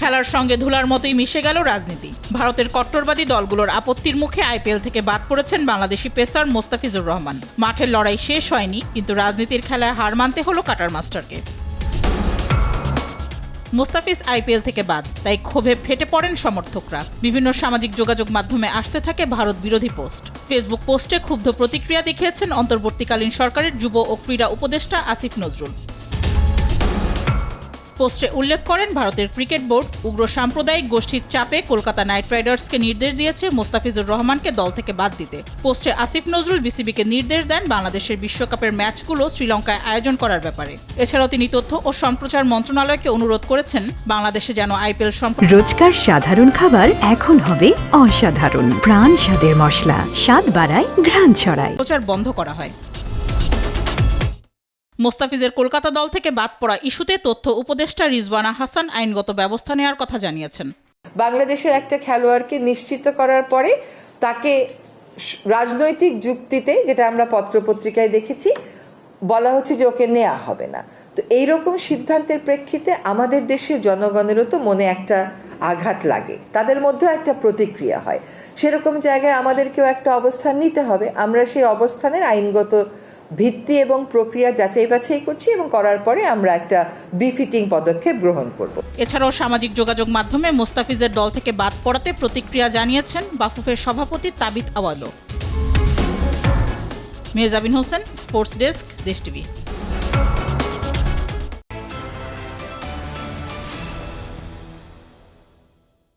খেলার সঙ্গে ধুলার মতোই মিশে গেল রাজনীতি। ভারতের কট্টরবাদী দলগুলোর আপত্তির মুখে আইপিএল থেকে বাদ পড়েছেন বাংলাদেশি পেসার মোস্তাফিজুর রহমান। মাঠের লড়াই শেষ হয়নি, কিন্তু রাজনীতির খেলায় হার মানতে হলো কাটার মাস্টারকে। মোস্তাফিজ আইপিএল থেকে বাদ, তাই ক্ষোভে ফেটে পড়েন সমর্থকরা। বিভিন্ন সামাজিক যোগাযোগ মাধ্যমে আসতে থাকে ভারত বিরোধী পোস্ট। ফেসবুক পোস্টে ক্ষুব্ধ প্রতিক্রিয়া দেখিয়েছেন অন্তর্বর্তীকালীন সরকারের যুব ও ক্রীড়া উপদেষ্টা আসিফ নজরুল। পোস্টে উল্লেখ করেন, ভারতের ক্রিকেট বোর্ড উগ্র সাম্প্রদায়িক গোষ্ঠীর চাপে কলকাতা নাইট রাইডার্সকে নির্দেশ দিয়েছে মোস্তাফিজুর রহমানকে দল থেকে বাদ দিতে। পোস্টে আসিফ নজরুল বিসিবিকে নির্দেশ দেন বাংলাদেশের বিশ্বকাপের ম্যাচগুলো শ্রীলঙ্কায় আয়োজন করার ব্যাপারে। এছাড়াও তিনি তথ্য ও সম্প্রচার মন্ত্রণালয়কে অনুরোধ করেছেন বাংলাদেশে যেন আইপিএল রোজকার সাধারণ খাবার এখন হবে অসাধারণ। প্রাণ স্বাদের মশলা, স্বাদ বাড়ায়, ঘ্রাণ ছড়ায়। প্রচার বন্ধ করা হয়। মোস্তাফিজের কলকাতা দল থেকে বাদ পড়া ইস্যুতে তথ্য উপদেষ্টা রিজওয়ানা হাসান আইনগত ব্যবস্থা নেওয়ার কথা জানিয়েছেন। বাংলাদেশের একটা খেলোয়াড়কে নিশ্চিত করার পরে তাকে রাজনৈতিক যুক্তিতে, যেটা আমরা পত্রপত্রিকায় দেখেছি, বলা হচ্ছে যে ওকে নেওয়া হবে না। তো এইরকম সিদ্ধান্তের প্রেক্ষিতে আমাদের দেশের জনগণেরও তো মনে একটা আঘাত লাগে, তাদের মধ্যেও একটা প্রতিক্রিয়া হয়। সেরকম জায়গায় আমাদেরকেও একটা অবস্থান নিতে হবে। আমরা সেই অবস্থানের আইনগত ভিত্তি এবং প্রক্রিয়া যাচাই বাছাই করছি এবং করার পরে আমরা একটা বিফিটিং পদক্ষেপ গ্রহণ করব। এছাড়াও সামাজিক যোগাযোগ মাধ্যমে মোস্তাফিজের দল থেকে বাদ পড়াতে প্রতিক্রিয়া জানিয়েছেন বাফুফের সভাপতি তাবিথ আওয়ালো। মেহজাবিন হোসেন, স্পোর্টস ডেস্ক, দেশ টিভি।